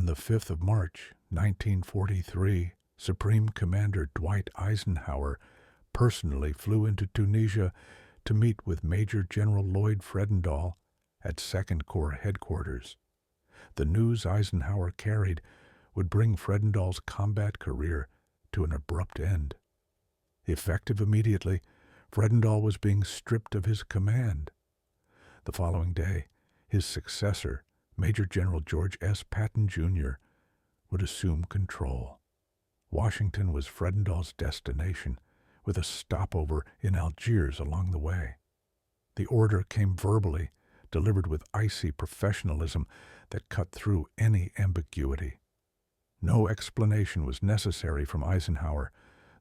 the 5th of March, 1943, Supreme Commander Dwight Eisenhower personally flew into Tunisia to meet with Major General Lloyd Fredendall at Second Corps headquarters. The news Eisenhower carried would bring Fredendall's combat career to an abrupt end. Effective immediately, Fredendall was being stripped of his command. The following day, his successor, Major General George S. Patton, Jr., would assume control. Washington was Fredendall's destination, with a stopover in Algiers along the way. The order came verbally, delivered with icy professionalism that cut through any ambiguity. No explanation was necessary from Eisenhower.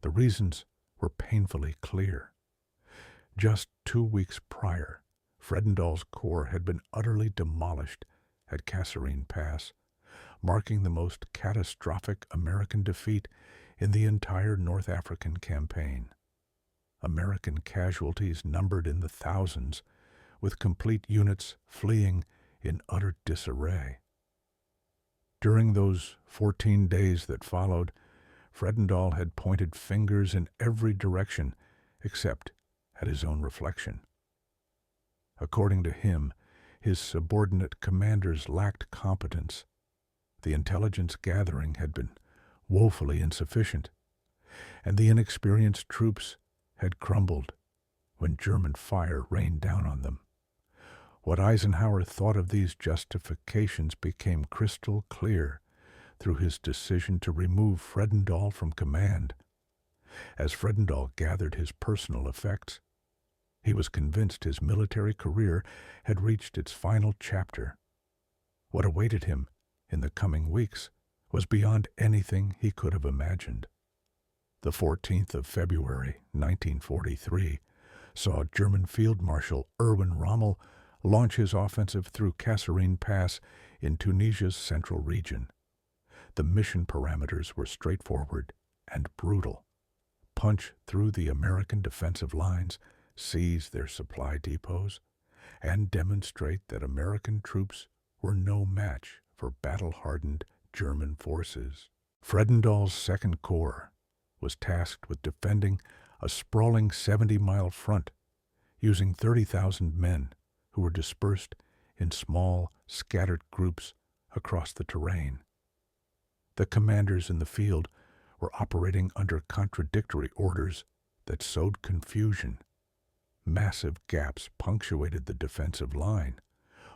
The reasons were painfully clear. Just 2 weeks prior, Fredendall's corps had been utterly demolished at Kasserine Pass, marking the most catastrophic American defeat in the entire North African campaign. American casualties numbered in the thousands, with complete units fleeing in utter disarray. During those 14 days that followed, Fredendall had pointed fingers in every direction except at his own reflection. According to him, his subordinate commanders lacked competence. The intelligence gathering had been woefully insufficient, and the inexperienced troops had crumbled when German fire rained down on them. What Eisenhower thought of these justifications became crystal clear through his decision to remove Fredendall from command. As Fredendall gathered his personal effects, he was convinced his military career had reached its final chapter. What awaited him in the coming weeks was beyond anything he could have imagined. The 14th of February, 1943, saw German Field Marshal Erwin Rommel launch his offensive through Kasserine Pass in Tunisia's central region. The mission parameters were straightforward and brutal. Punch through the American defensive lines, seize their supply depots, and demonstrate that American troops were no match for battle-hardened German forces. Fredendall's Second Corps was tasked with defending a sprawling 70-mile front, using 30,000 men who were dispersed in small, scattered groups across the terrain. The commanders in the field were operating under contradictory orders that sowed confusion. Massive gaps punctuated the defensive line,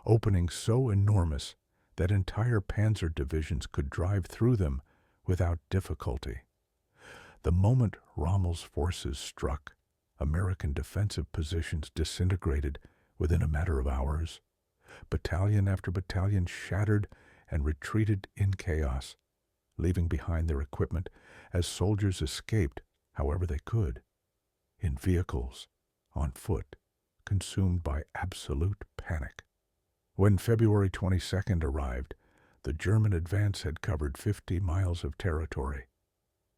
openings so enormous that entire panzer divisions could drive through them without difficulty. The moment Rommel's forces struck, American defensive positions disintegrated within a matter of hours. Battalion after battalion shattered and retreated in chaos, leaving behind their equipment as soldiers escaped however they could, in vehicles, on foot, consumed by absolute panic. When February 22nd arrived, the German advance had covered 50 miles of territory.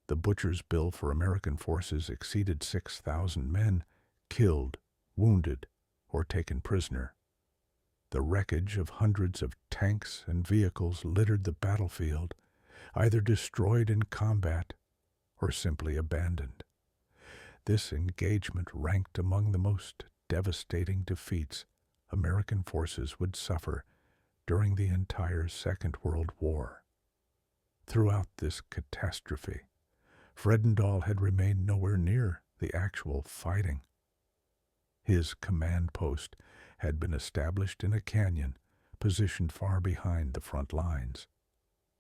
The butcher's bill for American forces exceeded 6,000 men killed, wounded, or taken prisoner. The wreckage of hundreds of tanks and vehicles littered the battlefield, either destroyed in combat or simply abandoned. This engagement ranked among the most devastating defeats American forces would suffer during the entire Second World War. Throughout this catastrophe, Fredendall had remained nowhere near the actual fighting. His command post had been established in a canyon positioned far behind the front lines.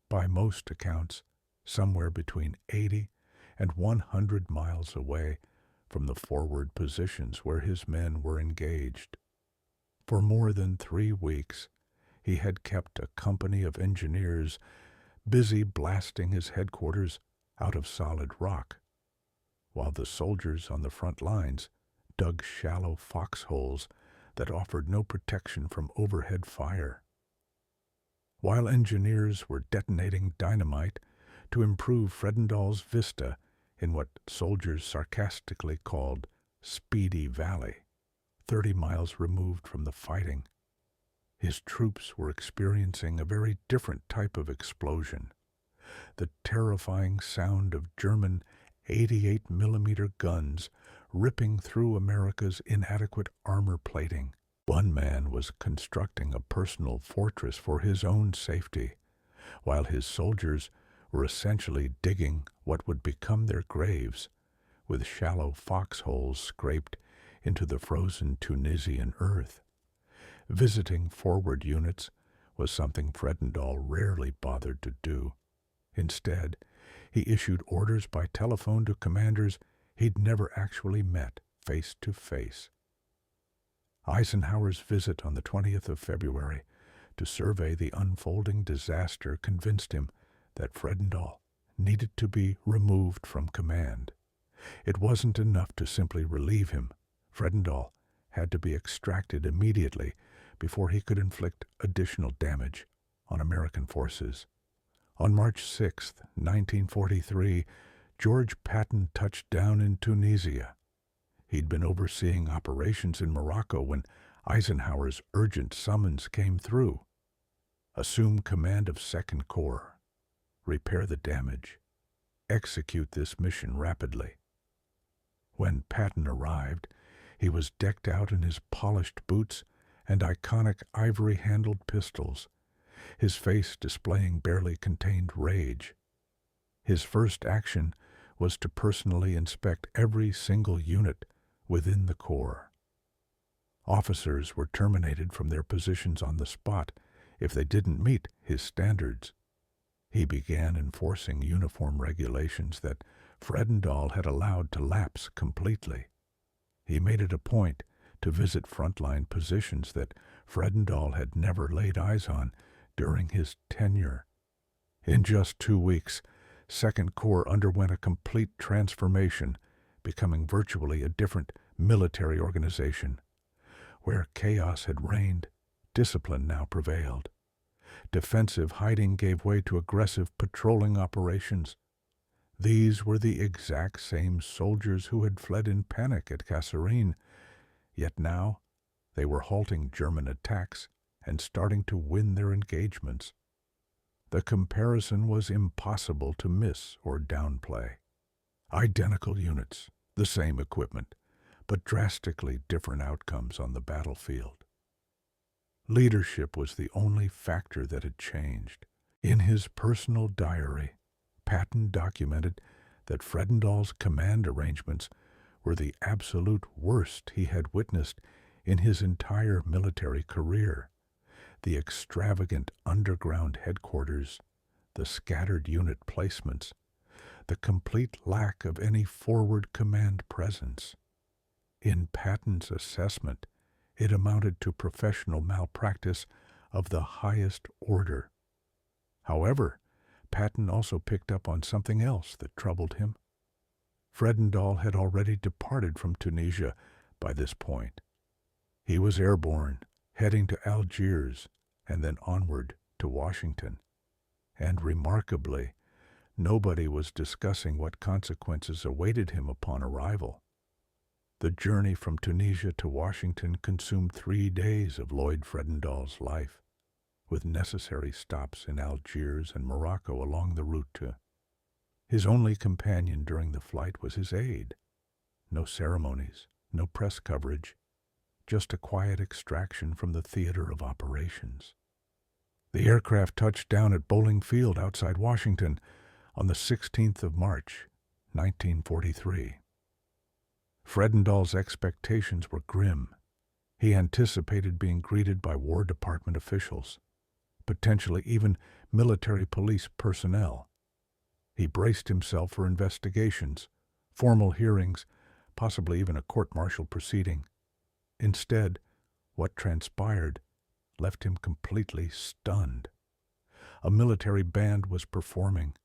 By most accounts, somewhere between 80 and 100 miles away from the forward positions where his men were engaged. For more than 3 weeks, he had kept a company of engineers busy blasting his headquarters out of solid rock, while the soldiers on the front lines dug shallow foxholes that offered no protection from overhead fire. While engineers were detonating dynamite to improve Fredendall's vista in what soldiers sarcastically called Speedy Valley, 30 miles removed from the fighting, His troops were experiencing a very different type of explosion. The terrifying sound of German 88 mm guns ripping through America's inadequate armor plating. One man was constructing a personal fortress for his own safety, while his soldiers were essentially digging what would become their graves, with shallow foxholes scraped into the frozen Tunisian earth. Visiting forward units was something Fredendall rarely bothered to do. Instead, he issued orders by telephone to commanders he'd never actually met face to face. Eisenhower's visit on the 20th of February to survey the unfolding disaster convinced him that Fredendall needed to be removed from command. It wasn't enough to simply relieve him. Fredendall had to be extracted immediately before he could inflict additional damage on American forces. On March 6, 1943, George Patton touched down in Tunisia. He'd been overseeing operations in Morocco when Eisenhower's urgent summons came through. Assume command of 2nd Corps. Repair the damage. Execute this mission rapidly. When Patton arrived, he was decked out in his polished boots and iconic ivory-handled pistols, his face displaying barely contained rage. His first action was to personally inspect every single unit within the Corps. Officers were terminated from their positions on the spot if they didn't meet his standards. He began enforcing uniform regulations that Fredendall had allowed to lapse completely. He made it a point to visit frontline positions that Fredendall had never laid eyes on during his tenure. In just 2 weeks, 2nd Corps underwent a complete transformation, becoming virtually a different military organization. Where chaos had reigned, discipline now prevailed. Defensive hiding gave way to aggressive patrolling operations. These were the exact same soldiers who had fled in panic at Kasserine, yet now they were halting German attacks and starting to win their engagements. The comparison was impossible to miss or downplay. Identical units, the same equipment, but drastically different outcomes on the battlefield. Leadership was the only factor that had changed. In his personal diary, Patton documented that Fredendall's command arrangements were the absolute worst he had witnessed in his entire military career. The extravagant underground headquarters, the scattered unit placements, the complete lack of any forward command presence. In Patton's assessment, it amounted to professional malpractice of the highest order. However, Patton also picked up on something else that troubled him. Fredendall had already departed from Tunisia by this point. He was airborne, heading to Algiers and then onward to Washington. And remarkably, nobody was discussing what consequences awaited him upon arrival. The journey from Tunisia to Washington consumed 3 days of Lloyd Fredendall's life, with necessary stops in Algiers and Morocco along the route to. His only companion during the flight was his aide. No ceremonies, no press coverage, just a quiet extraction from the theater of operations. The aircraft touched down at Bowling Field outside Washington on the 16th of March, 1943. Fredendall's expectations were grim. He anticipated being greeted by War Department officials, potentially even military police personnel. He braced himself for investigations, formal hearings, possibly even a court-martial proceeding. Instead, what transpired left him completely stunned. A military band was performing.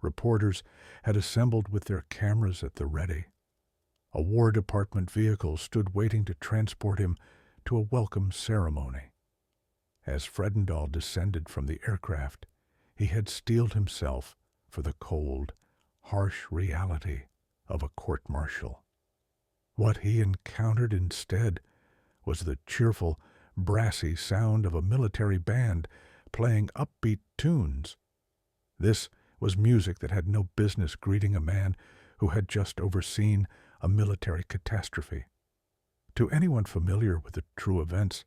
Reporters had assembled with their cameras at the ready. A War Department vehicle stood waiting to transport him to a welcome ceremony. As Fredendall descended from the aircraft, he had steeled himself for the cold, harsh reality of a court-martial. What he encountered instead was the cheerful, brassy sound of a military band playing upbeat tunes. This was music that had no business greeting a man who had just overseen a military catastrophe. To anyone familiar with the true events,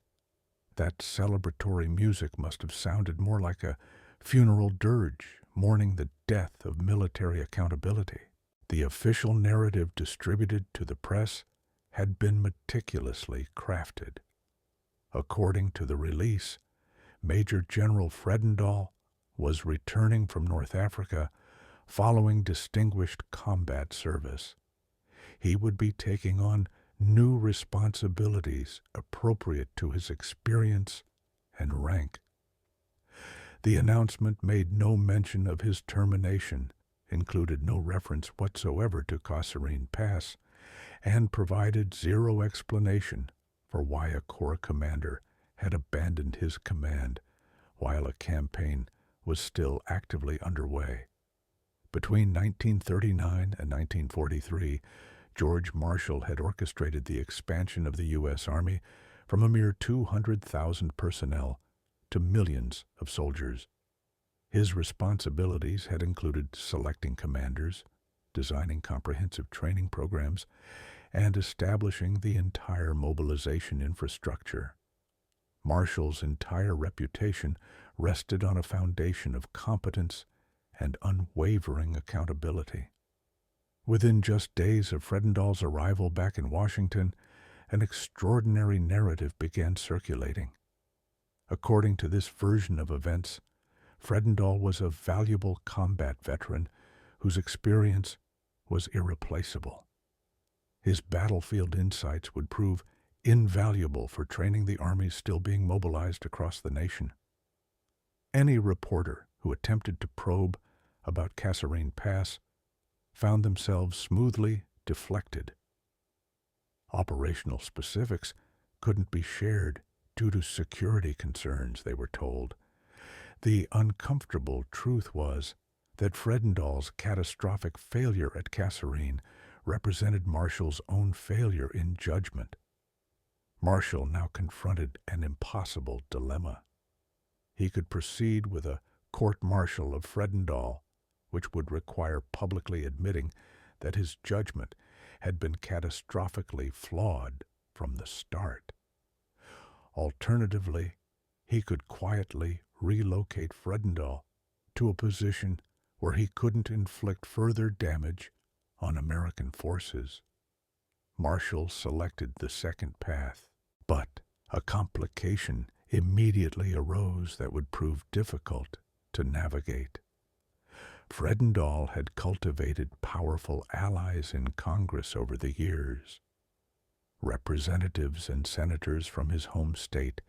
that celebratory music must have sounded more like a funeral dirge mourning the death of military accountability. The official narrative distributed to the press had been meticulously crafted. According to the release, Major General Fredendall was returning from North Africa following distinguished combat service. He would be taking on new responsibilities appropriate to his experience and rank. The announcement made no mention of his termination, included no reference whatsoever to Kasserine Pass, and provided zero explanation for why a corps commander had abandoned his command while a campaign was still actively underway. Between 1939 and 1943, George Marshall had orchestrated the expansion of the U.S. Army from a mere 200,000 personnel to millions of soldiers. His responsibilities had included selecting commanders, designing comprehensive training programs, and establishing the entire mobilization infrastructure. Marshall's entire reputation rested on a foundation of competence and unwavering accountability. Within just days of Fredendall's arrival back in Washington, an extraordinary narrative began circulating. According to this version of events, Fredendall was a valuable combat veteran whose experience was irreplaceable. His battlefield insights would prove invaluable for training the armies still being mobilized across the nation. Any reporter who attempted to probe about Kasserine Pass found themselves smoothly deflected. Operational specifics couldn't be shared due to security concerns, they were told. The uncomfortable truth was that Fredendall's catastrophic failure at Kasserine represented Marshall's own failure in judgment. Marshall now confronted an impossible dilemma. He could proceed with a court-martial of Fredendall, which would require publicly admitting that his judgment had been catastrophically flawed from the start. Alternatively, he could quietly relocate Fredendall to a position where he couldn't inflict further damage on American forces. Marshall selected the second path, but a complication immediately arose that would prove difficult to navigate. Fredendall had cultivated powerful allies in Congress over the years. Representatives and senators from his home state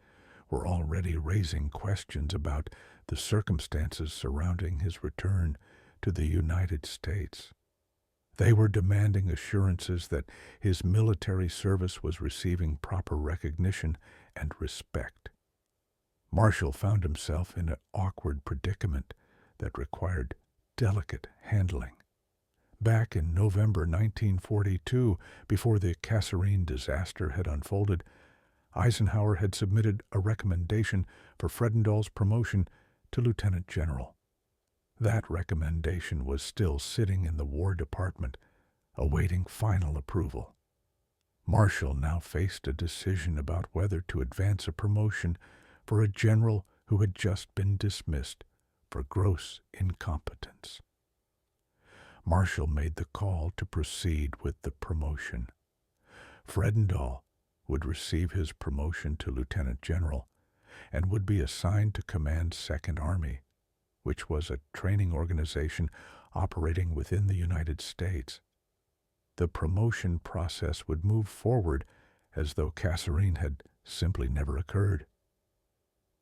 were already raising questions about the circumstances surrounding his return to the United States. They were demanding assurances that his military service was receiving proper recognition and respect. Marshall found himself in an awkward predicament that required delicate handling. Back in November 1942, before the Kasserine disaster had unfolded, Eisenhower had submitted a recommendation for Fredendall's promotion to lieutenant general. That recommendation was still sitting in the War Department, awaiting final approval. Marshall now faced a decision about whether to advance a promotion for a general who had just been dismissed for gross incompetence. Marshall made the call to proceed with the promotion. Fredendall would receive his promotion to lieutenant general and would be assigned to command 2nd Army, which was a training organization operating within the United States. The promotion process would move forward as though Kasserine had simply never occurred.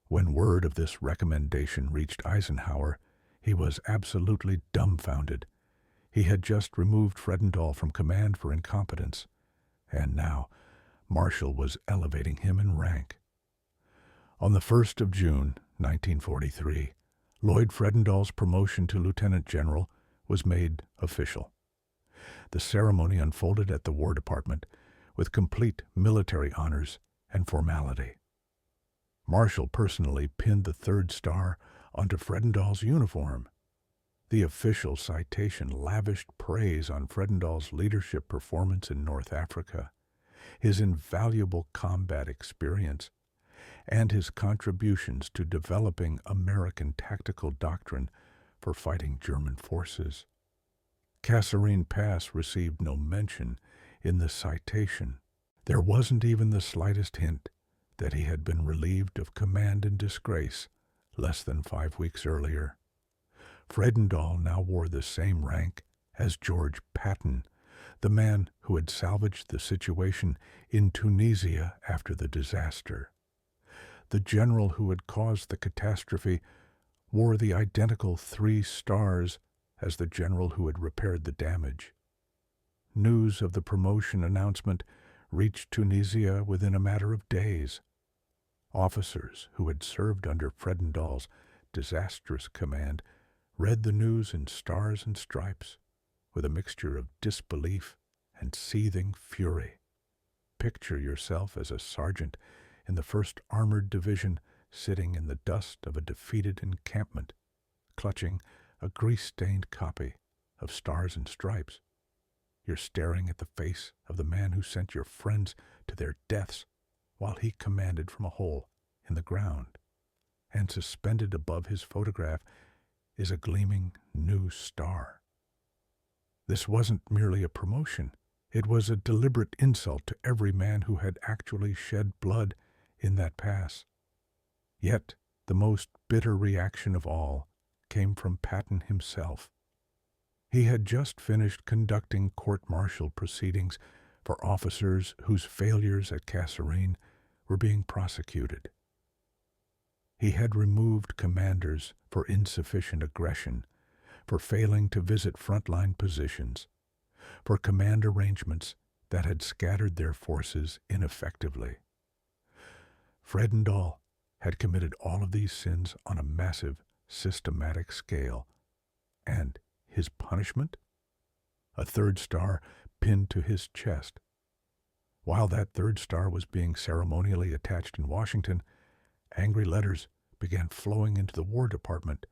When word of this recommendation reached Eisenhower, he was absolutely dumbfounded. He had just removed Fredendall from command for incompetence, and now Marshall was elevating him in rank. On the 1st of June, 1943, Lloyd Fredendall's promotion to lieutenant general was made official. The ceremony unfolded at the War Department with complete military honors and formality. Marshall personally pinned the third star onto Fredendall's uniform. The official citation lavished praise on Fredendall's leadership performance in North Africa, his invaluable combat experience, and his contributions to developing American tactical doctrine for fighting German forces. Kasserine Pass received no mention in the citation. There wasn't even the slightest hint that he had been relieved of command in disgrace less than 5 weeks earlier. Fredendall now wore the same rank as George Patton, the man who had salvaged the situation in Tunisia after the disaster. The general who had caused the catastrophe wore the identical 3 stars as the general who had repaired the damage. News of the promotion announcement reached Tunisia within a matter of days. Officers who had served under Fredendall's disastrous command read the news in stars and stripes with a mixture of disbelief and seething fury. Picture yourself as a sergeant in the 1st Armored Division sitting in the dust of a defeated encampment, clutching a grease-stained copy of Stars and Stripes. You're staring at the face of the man who sent your friends to their deaths while he commanded from a hole in the ground, and suspended above his photograph is a gleaming new star. This wasn't merely a promotion. It was a deliberate insult to every man who had actually shed blood in that pass. Yet the most bitter reaction of all came from Patton himself. He had just finished conducting court-martial proceedings for officers whose failures at Kasserine were being prosecuted. He had removed commanders for insufficient aggression, for failing to visit frontline positions, for command arrangements that had scattered their forces ineffectively. Fredendall had committed all of these sins on a massive, systematic scale, and his punishment? A 3rd star pinned to his chest. While that 3rd star was being ceremonially attached in Washington, angry letters began flowing into the War Department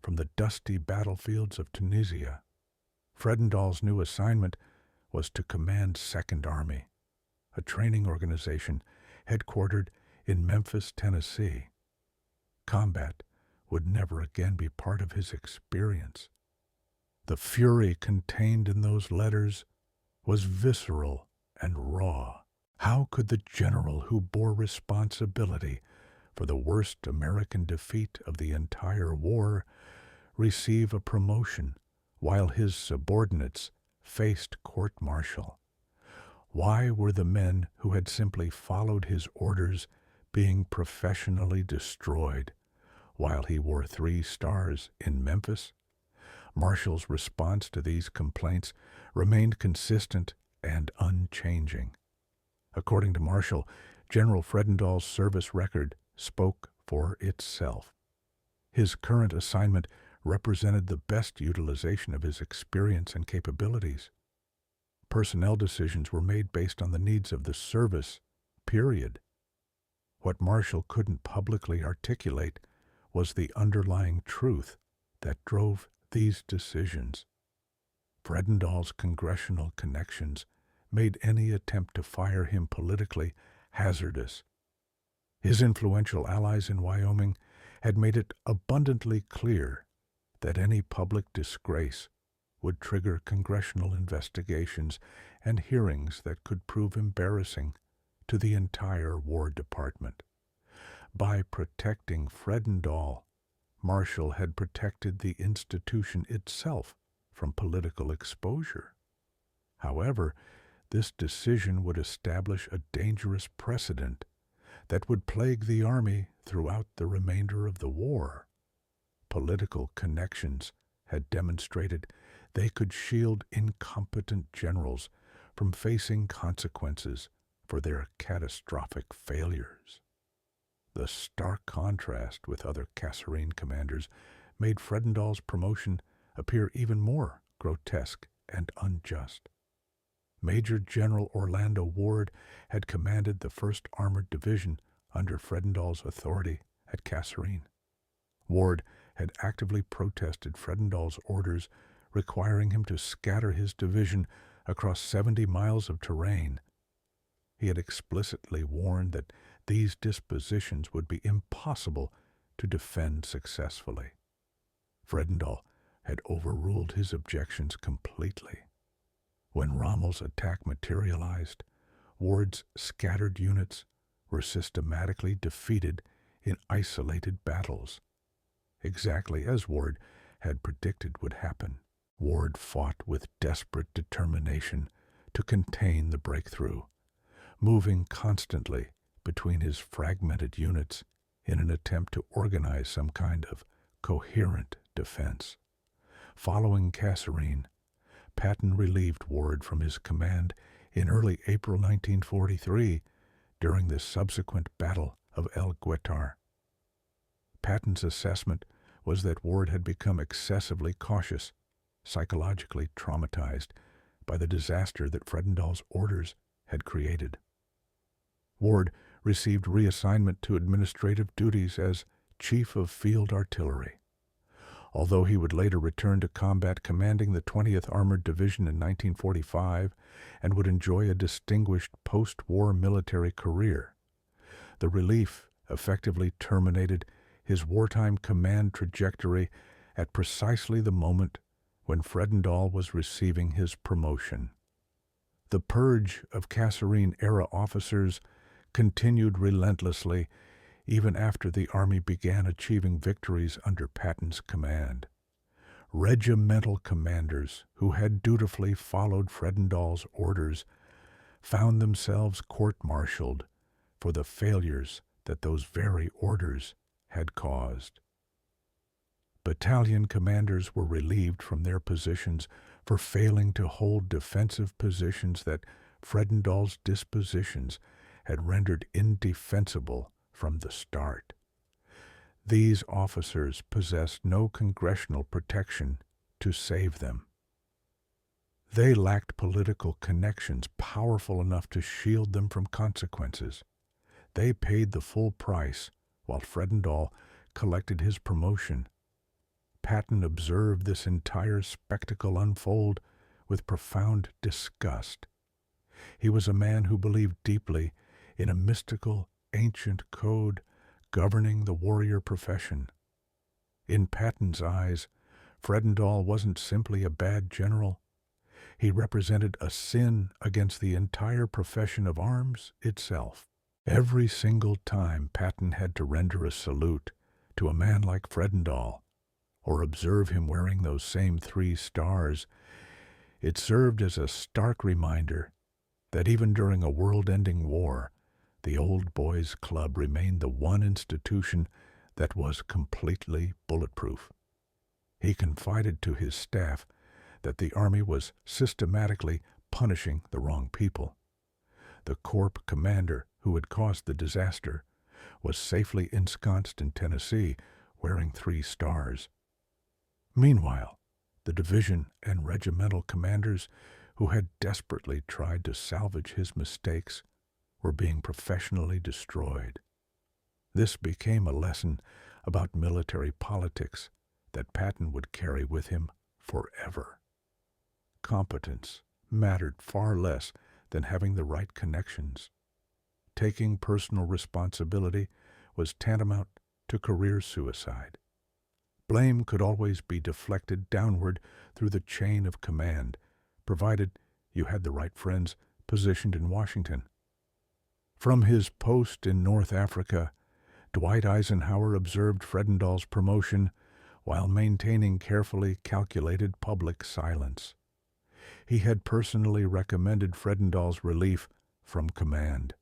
from the dusty battlefields of Tunisia. Fredendall's new assignment was to command 2nd Army, a training organization headquartered in Memphis, Tennessee. Combat would never again be part of his experience. The fury contained in those letters was visceral and raw. How could the general who bore responsibility for the worst American defeat of the entire war receive a promotion while his subordinates faced court-martial? Why were the men who had simply followed his orders being professionally destroyed while he wore 3 stars in Memphis? Marshall's response to these complaints remained consistent and unchanging. According to Marshall, General Fredendall's service record spoke for itself. His current assignment represented the best utilization of his experience and capabilities. Personnel decisions were made based on the needs of the service, period. What Marshall couldn't publicly articulate was the underlying truth that drove these decisions. Fredendall's congressional connections made any attempt to fire him politically hazardous. His influential allies in Wyoming had made it abundantly clear that any public disgrace would trigger congressional investigations and hearings that could prove embarrassing to the entire War Department. By protecting Fredendall, Marshall had protected the institution itself from political exposure. However, this decision would establish a dangerous precedent that would plague the Army throughout the remainder of the war. Political connections had demonstrated they could shield incompetent generals from facing consequences for their catastrophic failures. The stark contrast with other Kasserine commanders made Fredendall's promotion appear even more grotesque and unjust. Major General Orlando Ward had commanded the 1st Armored Division under Fredendall's authority at Kasserine. Ward had actively protested Fredendall's orders requiring him to scatter his division across 70 miles of terrain. He had explicitly warned that these dispositions would be impossible to defend successfully. Fredendall had overruled his objections completely. When Rommel's attack materialized, Ward's scattered units were systematically defeated in isolated battles, exactly as Ward had predicted would happen. Ward fought with desperate determination to contain the breakthrough, moving constantly between his fragmented units in an attempt to organize some kind of coherent defense. Following Kasserine, Patton relieved Ward from his command in early April 1943 during the subsequent Battle of El Guetar. Patton's assessment was that Ward had become excessively cautious, psychologically traumatized by the disaster that Fredendall's orders had created. Ward received reassignment to administrative duties as Chief of Field Artillery. Although he would later return to combat commanding the 20th Armored Division in 1945 and would enjoy a distinguished post-war military career, the relief effectively terminated his wartime command trajectory at precisely the moment when Fredendall was receiving his promotion. The purge of Kasserine-era officers continued relentlessly even after the Army began achieving victories under Patton's command. Regimental commanders who had dutifully followed Fredendall's orders found themselves court-martialed for the failures that those very orders had caused. Battalion commanders were relieved from their positions for failing to hold defensive positions that Fredendall's dispositions had rendered indefensible from the start. These officers possessed no congressional protection to save them. They lacked political connections powerful enough to shield them from consequences. They paid the full price while Fredendall collected his promotion. Patton observed this entire spectacle unfold with profound disgust. He was a man who believed deeply in a mystical, ancient code governing the warrior profession. In Patton's eyes, Fredendall wasn't simply a bad general. He represented a sin against the entire profession of arms itself. Every single time Patton had to render a salute to a man like Fredendall, or observe him wearing those same 3 stars, it served as a stark reminder that even during a world-ending war, the Old Boys Club remained the one institution that was completely bulletproof. He confided to his staff that the Army was systematically punishing the wrong people. The Corps commander who had caused the disaster was safely ensconced in Tennessee wearing 3 stars. Meanwhile, the division and regimental commanders who had desperately tried to salvage his mistakes were being professionally destroyed. This became a lesson about military politics that Patton would carry with him forever. Competence mattered far less than having the right connections. Taking personal responsibility was tantamount to career suicide. Blame could always be deflected downward through the chain of command, provided you had the right friends positioned in Washington. From his post in North Africa, Dwight Eisenhower observed Fredendall's promotion while maintaining carefully calculated public silence. He had personally recommended Fredendall's relief from command.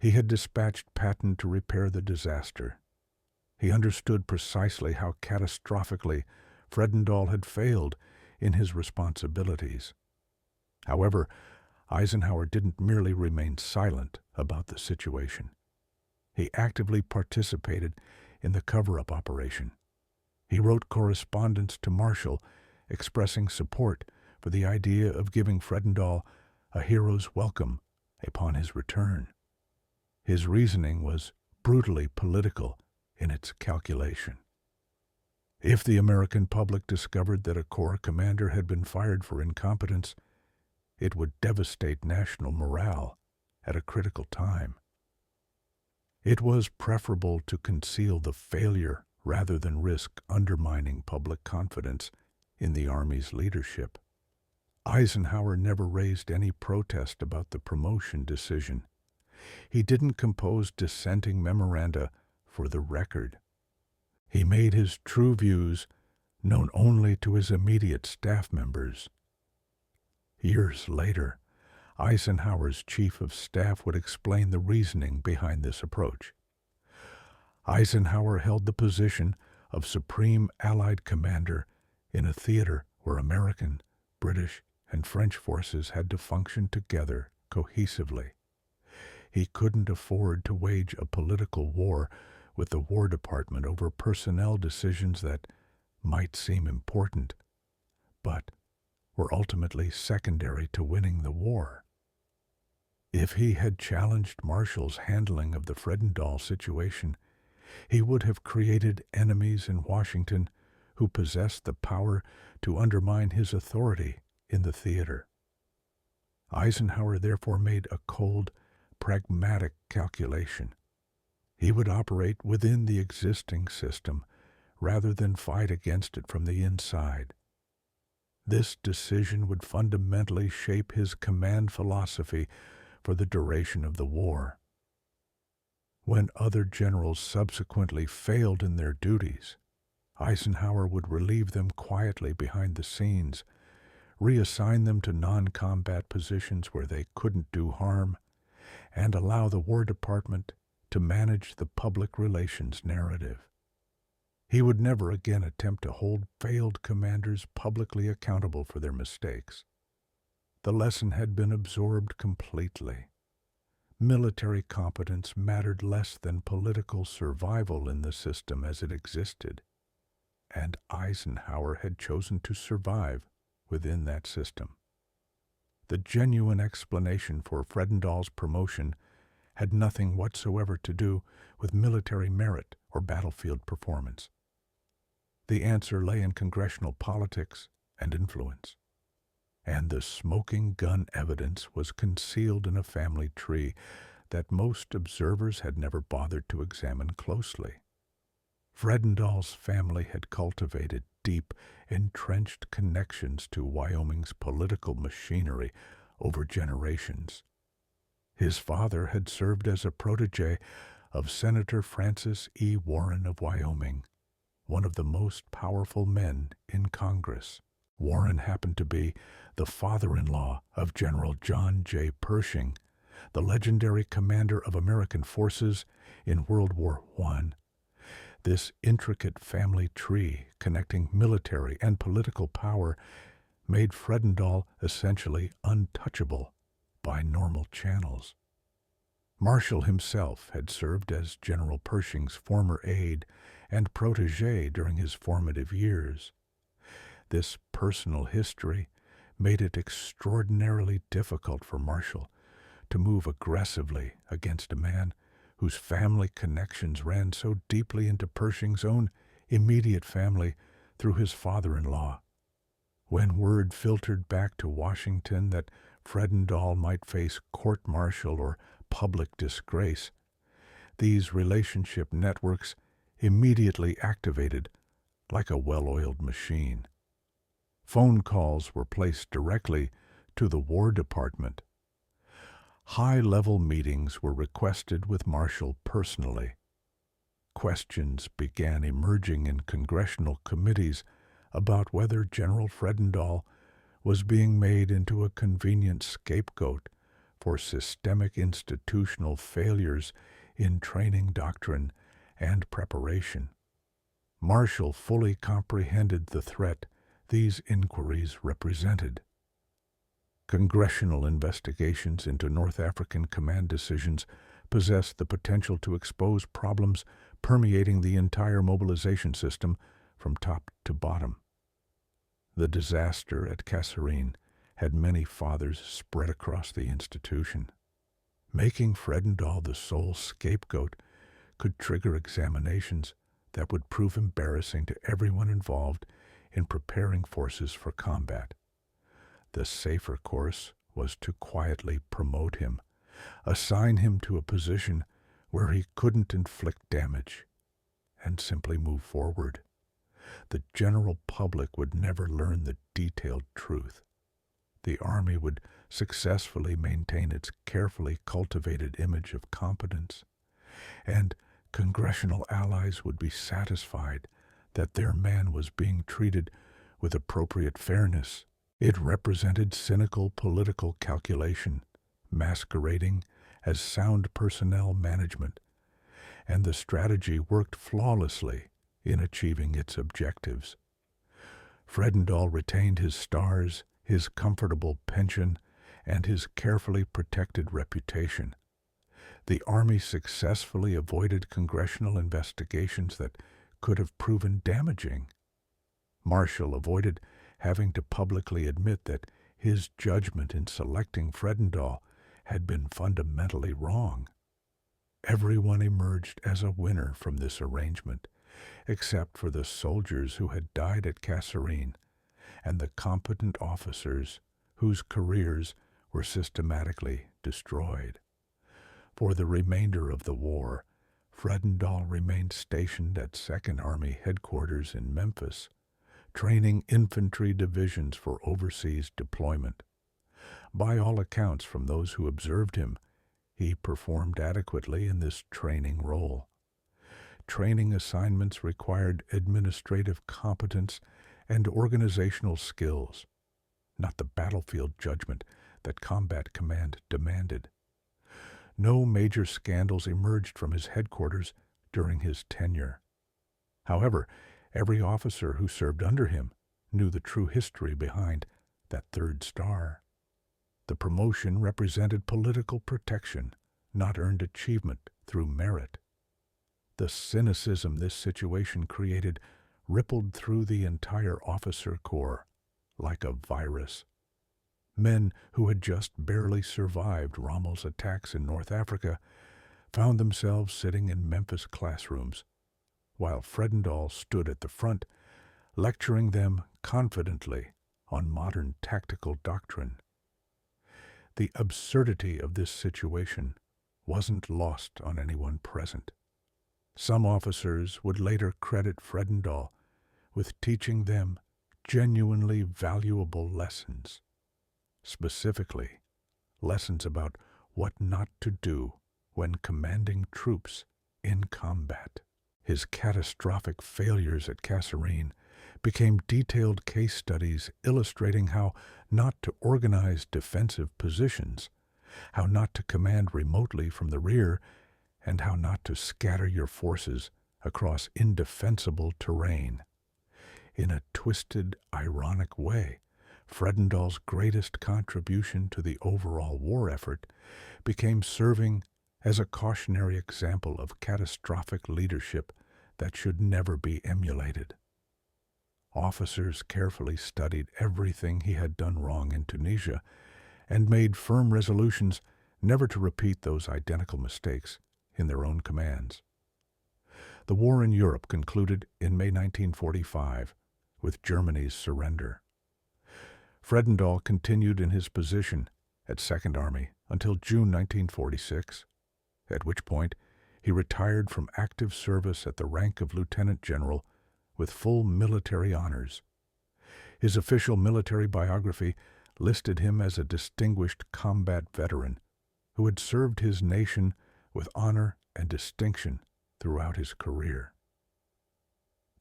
He had dispatched Patton to repair the disaster. He understood precisely how catastrophically Fredendall had failed in his responsibilities. However, Eisenhower didn't merely remain silent about the situation. He actively participated in the cover-up operation. He wrote correspondence to Marshall expressing support for the idea of giving Fredendall a hero's welcome upon his return. His reasoning was brutally political in its calculation. If the American public discovered that a Corps commander had been fired for incompetence, it would devastate national morale at a critical time. It was preferable to conceal the failure rather than risk undermining public confidence in the Army's leadership. Eisenhower never raised any protest about the promotion decision. He didn't compose dissenting memoranda for the record. He made his true views known only to his immediate staff members. Years later, Eisenhower's chief of staff would explain the reasoning behind this approach. Eisenhower held the position of Supreme Allied Commander in a theater where American, British, and French forces had to function together cohesively. He couldn't afford to wage a political war with the War Department over personnel decisions that might seem important, but were ultimately secondary to winning the war. If he had challenged Marshall's handling of the Fredendall situation, he would have created enemies in Washington who possessed the power to undermine his authority in the theater. Eisenhower therefore made a cold, pragmatic calculation. He would operate within the existing system rather than fight against it from the inside. This decision would fundamentally shape his command philosophy for the duration of the war. When other generals subsequently failed in their duties, Eisenhower would relieve them quietly behind the scenes, reassign them to non-combat positions where they couldn't do harm, and allow the War Department to manage the public relations narrative. He would never again attempt to hold failed commanders publicly accountable for their mistakes. The lesson had been absorbed completely. Military competence mattered less than political survival in the system as it existed, and Eisenhower had chosen to survive within that system. The genuine explanation for Fredendall's promotion had nothing whatsoever to do with military merit or battlefield performance. The answer lay in congressional politics and influence, and the smoking gun evidence was concealed in a family tree that most observers had never bothered to examine closely. Fredendall's family had cultivated deep, entrenched connections to Wyoming's political machinery over generations. His father had served as a protege of Senator Francis E. Warren of Wyoming, one of the most powerful men in Congress. Warren happened to be the father-in-law of General John J. Pershing, the legendary commander of American forces in World War I. This intricate family tree connecting military and political power made Fredendall essentially untouchable by normal channels. Marshall himself had served as General Pershing's former aide and protege during his formative years. This personal history made it extraordinarily difficult for Marshall to move aggressively against a man whose family connections ran so deeply into Pershing's own immediate family through his father-in-law. When word filtered back to Washington that Fredendall might face court-martial or public disgrace, these relationship networks immediately activated like a well-oiled machine. Phone calls were placed directly to the War Department. High-level meetings were requested with Marshall personally. Questions began emerging in congressional committees about whether General Fredendall was being made into a convenient scapegoat for systemic institutional failures in training doctrine and preparation. Marshall fully comprehended the threat these inquiries represented. Congressional investigations into North African command decisions possessed the potential to expose problems permeating the entire mobilization system from top to bottom. The disaster at Kasserine had many fathers spread across the institution. Making Fredendall the sole scapegoat could trigger examinations that would prove embarrassing to everyone involved in preparing forces for combat. The safer course was to quietly promote him, assign him to a position where he couldn't inflict damage, and simply move forward. The general public would never learn the detailed truth. The Army would successfully maintain its carefully cultivated image of competence, and congressional allies would be satisfied that their man was being treated with appropriate fairness. It represented cynical political calculation, masquerading as sound personnel management, and the strategy worked flawlessly in achieving its objectives. Fredendall retained his stars, his comfortable pension, and his carefully protected reputation. The Army successfully avoided congressional investigations that could have proven damaging. Marshall avoided having to publicly admit that his judgment in selecting Fredendall had been fundamentally wrong. Everyone emerged as a winner from this arrangement, except for the soldiers who had died at Kasserine and the competent officers whose careers were systematically destroyed. For the remainder of the war, Fredendall remained stationed at 2nd Army Headquarters in Memphis, training infantry divisions for overseas deployment. By all accounts from those who observed him, he performed adequately in this training role. Training assignments required administrative competence and organizational skills, not the battlefield judgment that combat command demanded. No major scandals emerged from his headquarters during his tenure. However, every officer who served under him knew the true history behind that third star. The promotion represented political protection, not earned achievement through merit. The cynicism this situation created rippled through the entire officer corps like a virus. Men who had just barely survived Rommel's attacks in North Africa found themselves sitting in Memphis classrooms, while Fredendall stood at the front, lecturing them confidently on modern tactical doctrine. The absurdity of this situation wasn't lost on anyone present. Some officers would later credit Fredendall with teaching them genuinely valuable lessons, specifically lessons about what not to do when commanding troops in combat. His catastrophic failures at Kasserine became detailed case studies illustrating how not to organize defensive positions, how not to command remotely from the rear, and how not to scatter your forces across indefensible terrain. In a twisted, ironic way, Fredendall's greatest contribution to the overall war effort became serving as a cautionary example of catastrophic leadership that should never be emulated. Officers carefully studied everything he had done wrong in Tunisia and made firm resolutions never to repeat those identical mistakes in their own commands. The war in Europe concluded in May 1945 with Germany's surrender. Fredendall continued in his position at 2nd Army until June 1946, at which point he retired from active service at the rank of lieutenant general with full military honors. His official military biography listed him as a distinguished combat veteran who had served his nation with honor and distinction throughout his career.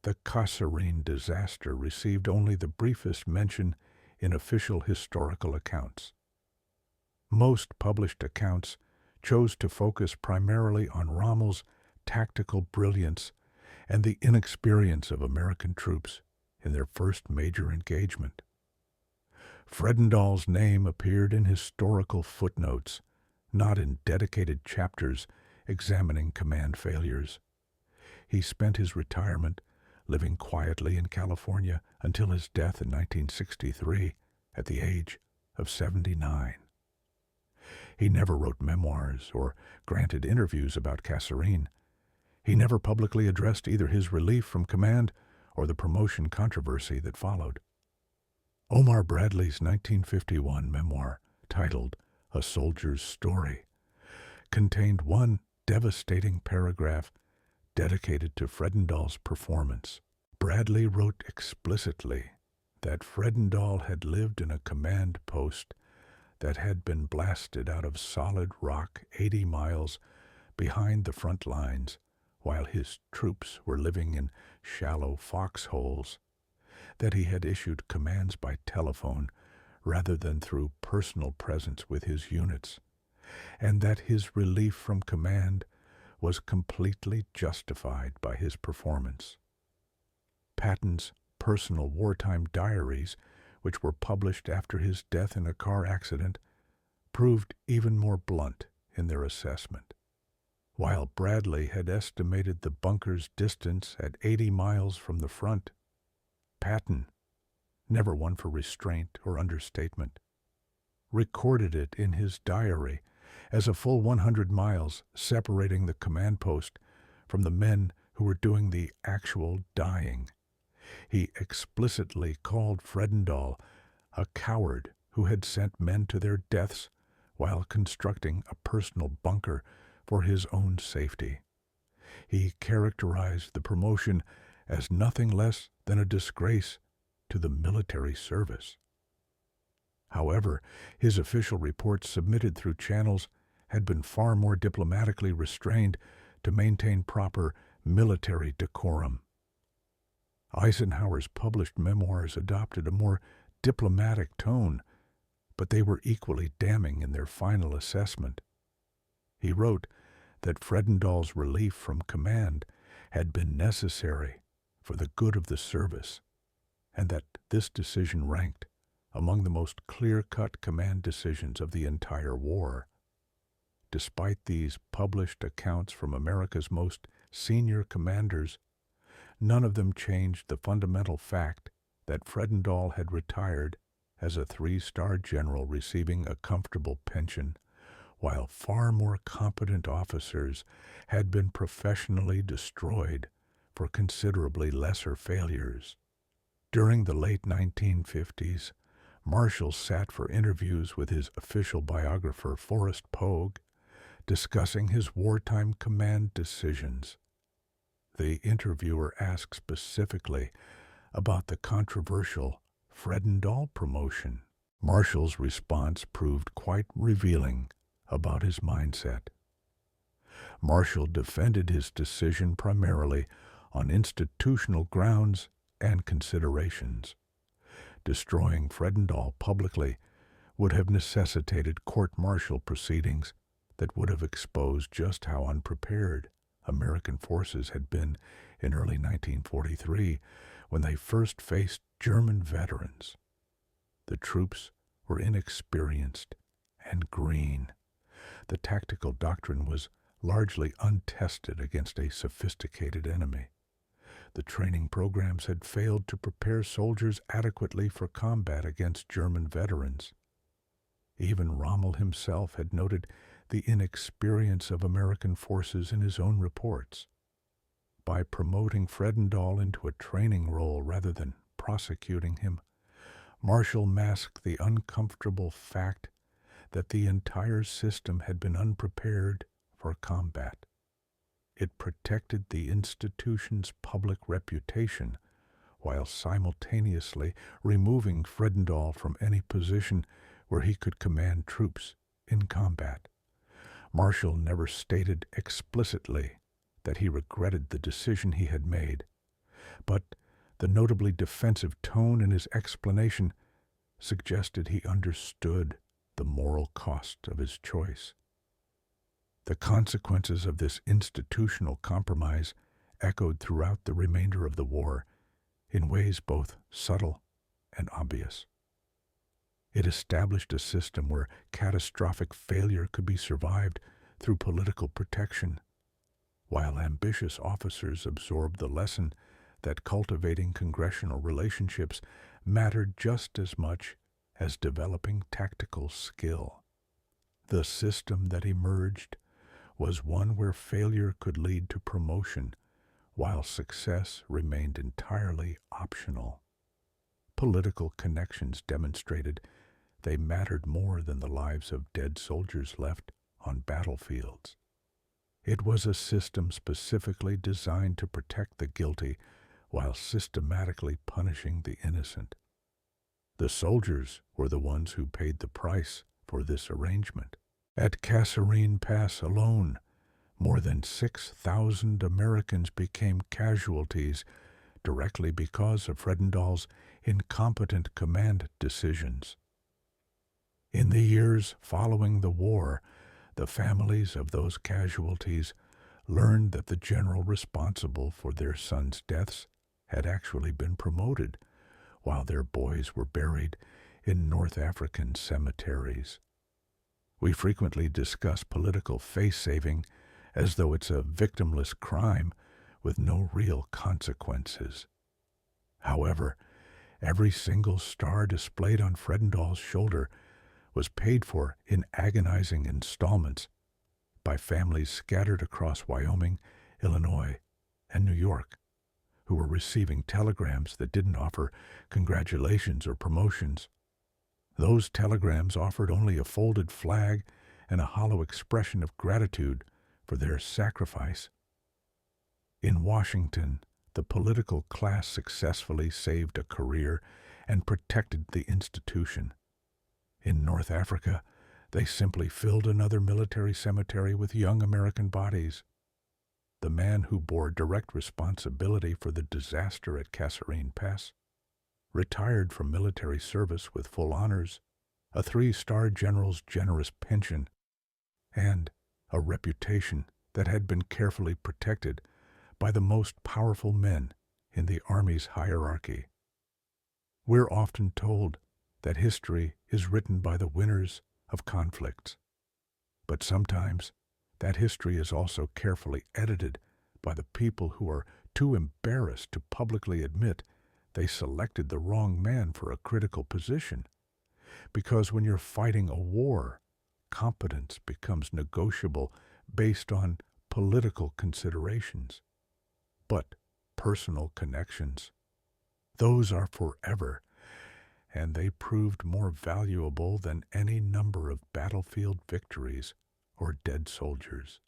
The Kasserine disaster received only the briefest mention in official historical accounts. Most published accounts chose to focus primarily on Rommel's tactical brilliance and the inexperience of American troops in their first major engagement. Fredendall's name appeared in historical footnotes, not in dedicated chapters examining command failures. He spent his retirement living quietly in California until his death in 1963 at the age of 79. He never wrote memoirs or granted interviews about Kasserine. He never publicly addressed either his relief from command or the promotion controversy that followed. Omar Bradley's 1951 memoir, titled A Soldier's Story, contained one devastating paragraph dedicated to Fredendall's performance. Bradley wrote explicitly that Fredendall had lived in a command post that had been blasted out of solid rock 80 miles behind the front lines, while his troops were living in shallow foxholes, that he had issued commands by telephone rather than through personal presence with his units, and that his relief from command was completely justified by his performance. Patton's personal wartime diaries, which were published after his death in a car accident, proved even more blunt in their assessment. While Bradley had estimated the bunker's distance at 80 miles from the front, Patton, never one for restraint or understatement, recorded it in his diary as a full 100 miles separating the command post from the men who were doing the actual dying. He explicitly called Fredendall a coward who had sent men to their deaths while constructing a personal bunker for his own safety. He characterized the promotion as nothing less than a disgrace to the military service. However, his official reports submitted through channels had been far more diplomatically restrained to maintain proper military decorum. Eisenhower's published memoirs adopted a more diplomatic tone, but they were equally damning in their final assessment. He wrote that Fredendall's relief from command had been necessary for the good of the service, and that this decision ranked among the most clear-cut command decisions of the entire war. Despite these published accounts from America's most senior commanders, none of them changed the fundamental fact that Fredendall had retired as a 3-star general receiving a comfortable pension, while far more competent officers had been professionally destroyed for considerably lesser failures. During the late 1950s, Marshall sat for interviews with his official biographer Forrest Pogue, discussing his wartime command decisions. The interviewer asked specifically about the controversial Fredendall promotion. Marshall's response proved quite revealing about his mindset. Marshall defended his decision primarily on institutional grounds and considerations. Destroying Fredendall publicly would have necessitated court-martial proceedings that would have exposed just how unprepared American forces had been in early 1943 when they first faced German veterans. The troops were inexperienced and green. The tactical doctrine was largely untested against a sophisticated enemy. The training programs had failed to prepare soldiers adequately for combat against German veterans. Even Rommel himself had noted the inexperience of American forces in his own reports. By promoting Fredendall into a training role rather than prosecuting him, Marshall masked the uncomfortable fact that the entire system had been unprepared for combat. It protected the institution's public reputation while simultaneously removing Fredendall from any position where he could command troops in combat. Marshall never stated explicitly that he regretted the decision he had made, but the notably defensive tone in his explanation suggested he understood the moral cost of his choice. The consequences of this institutional compromise echoed throughout the remainder of the war in ways both subtle and obvious. It established a system where catastrophic failure could be survived through political protection, while ambitious officers absorbed the lesson that cultivating congressional relationships mattered just as much as developing tactical skill. The system that emerged was one where failure could lead to promotion, while success remained entirely optional. Political connections demonstrated they mattered more than the lives of dead soldiers left on battlefields. It was a system specifically designed to protect the guilty while systematically punishing the innocent. The soldiers were the ones who paid the price for this arrangement. At Kasserine Pass alone, more than 6,000 Americans became casualties directly because of Fredendall's incompetent command decisions. In the years following the war, the families of those casualties learned that the general responsible for their sons' deaths had actually been promoted, while their boys were buried in North African cemeteries. We frequently discuss political face-saving as though it's a victimless crime with no real consequences. However, every single star displayed on Fredendall's shoulder was paid for in agonizing installments by families scattered across Wyoming, Illinois, and New York, who were receiving telegrams that didn't offer congratulations or promotions. Those telegrams offered only a folded flag and a hollow expression of gratitude for their sacrifice. In Washington, the political class successfully saved a career and protected the institution. In North Africa, they simply filled another military cemetery with young American bodies. The man who bore direct responsibility for the disaster at Kasserine Pass retired from military service with full honors, a 3-star general's generous pension, and a reputation that had been carefully protected by the most powerful men in the Army's hierarchy. We're often told that history is written by the winners of conflicts, but sometimes that history is also carefully edited by the people who are too embarrassed to publicly admit they selected the wrong man for a critical position. Because when you're fighting a war, competence becomes negotiable based on political considerations. But personal connections, those are forever, and they proved more valuable than any number of battlefield victories or dead soldiers.